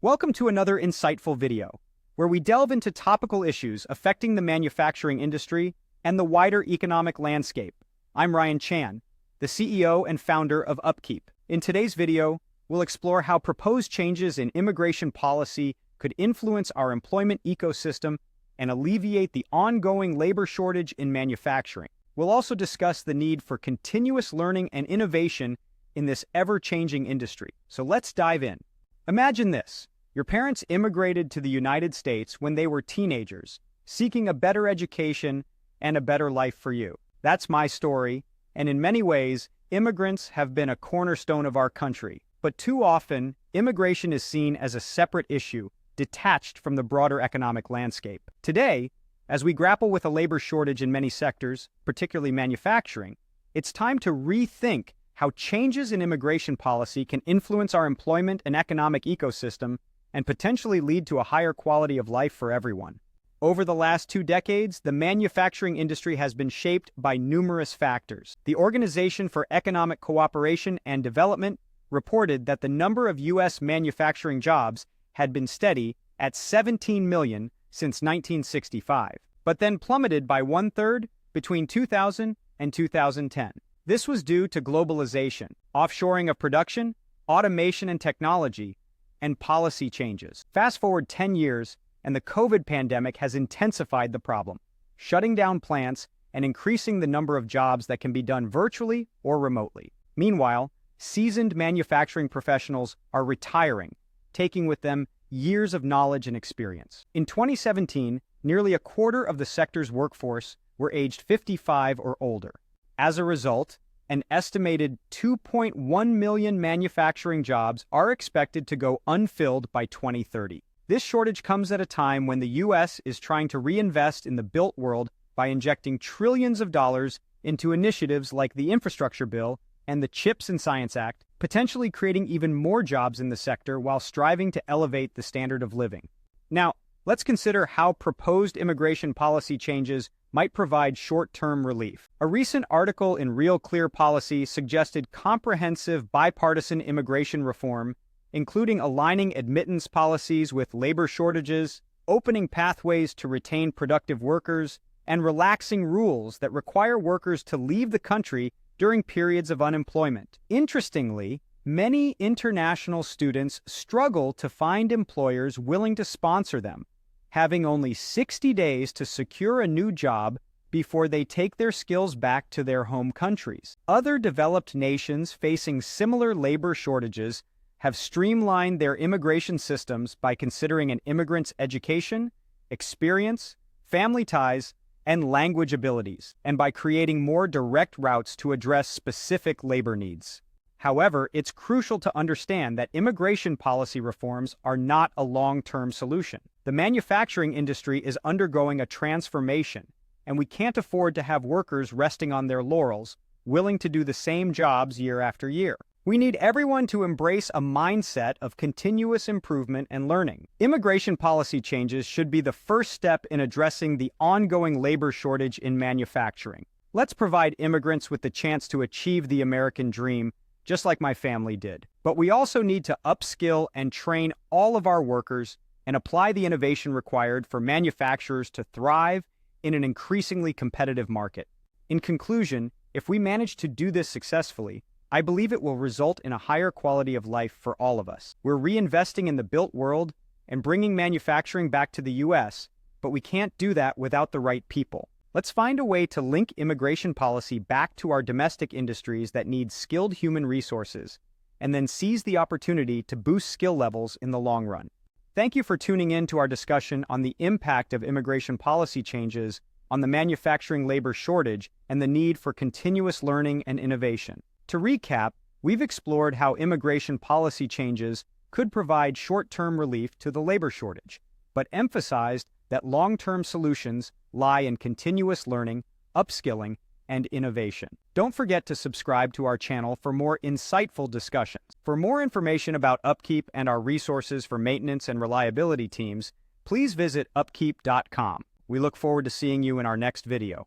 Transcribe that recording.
Welcome to another insightful video, where we delve into topical issues affecting the manufacturing industry and the wider economic landscape. I'm Ryan Chan, the CEO and founder of UpKeep. In today's video, we'll explore how proposed changes in immigration policy could influence our employment ecosystem and alleviate the ongoing labor shortage in manufacturing. We'll also discuss the need for continuous learning and innovation in this ever-changing industry. So let's dive in. Imagine this. Your parents immigrated to the United States when they were teenagers, seeking a better education and a better life for you. That's my story, and in many ways, immigrants have been a cornerstone of our country. But too often, immigration is seen as a separate issue, detached from the broader economic landscape. Today, as we grapple with a labor shortage in many sectors, particularly manufacturing, it's time to rethink how changes in immigration policy can influence our employment and economic ecosystem and potentially lead to a higher quality of life for everyone. Over the last 2 decades, the manufacturing industry has been shaped by numerous factors. The Organization for Economic Cooperation and Development reported that the number of U.S. manufacturing jobs had been steady at 17 million since 1965, but then plummeted by 1/3 between 2000 and 2010. This was due to globalization, offshoring of production, automation and technology, and policy changes. Fast forward 10 years, and the COVID pandemic has intensified the problem, shutting down plants and increasing the number of jobs that can be done virtually or remotely. Meanwhile, seasoned manufacturing professionals are retiring, taking with them years of knowledge and experience. In 2017, nearly a quarter of the sector's workforce were aged 55 or older. As a result, an estimated 2.1 million manufacturing jobs are expected to go unfilled by 2030. This shortage comes at a time when the U.S. is trying to reinvest in the built world by injecting trillions of dollars into initiatives like the Infrastructure Bill and the CHIPS and Science Act, potentially creating even more jobs in the sector while striving to elevate the standard of living. Now, let's consider how proposed immigration policy changes might provide short-term relief. A recent article in Real Clear Policy suggested comprehensive bipartisan immigration reform, including aligning admittance policies with labor shortages, opening pathways to retain productive workers, and relaxing rules that require workers to leave the country during periods of unemployment. Interestingly, many international students struggle to find employers willing to sponsor them, having only 60 days to secure a new job before they take their skills back to their home countries. Other developed nations facing similar labor shortages have streamlined their immigration systems by considering an immigrant's education, experience, family ties, and language abilities, and by creating more direct routes to address specific labor needs. However, it's crucial to understand that immigration policy reforms are not a long-term solution. The manufacturing industry is undergoing a transformation, and we can't afford to have workers resting on their laurels, willing to do the same jobs year after year. We need everyone to embrace a mindset of continuous improvement and learning. Immigration policy changes should be the first step in addressing the ongoing labor shortage in manufacturing. Let's provide immigrants with the chance to achieve the American dream, just like my family did. But we also need to upskill and train all of our workers and apply the innovation required for manufacturers to thrive in an increasingly competitive market. In conclusion, if we manage to do this successfully, I believe it will result in a higher quality of life for all of us. We're reinvesting in the built world and bringing manufacturing back to the U.S., but we can't do that without the right people. Let's find a way to link immigration policy back to our domestic industries that need skilled human resources, and then seize the opportunity to boost skill levels in the long run. Thank you for tuning in to our discussion on the impact of immigration policy changes on the manufacturing labor shortage and the need for continuous learning and innovation. To recap, we've explored how immigration policy changes could provide short-term relief to the labor shortage, but emphasized that long-term solutions lie in continuous learning, upskilling, and innovation. Don't forget to subscribe to our channel for more insightful discussions. For more information about UpKeep and our resources for maintenance and reliability teams, please visit upkeep.com. We look forward to seeing you in our next video.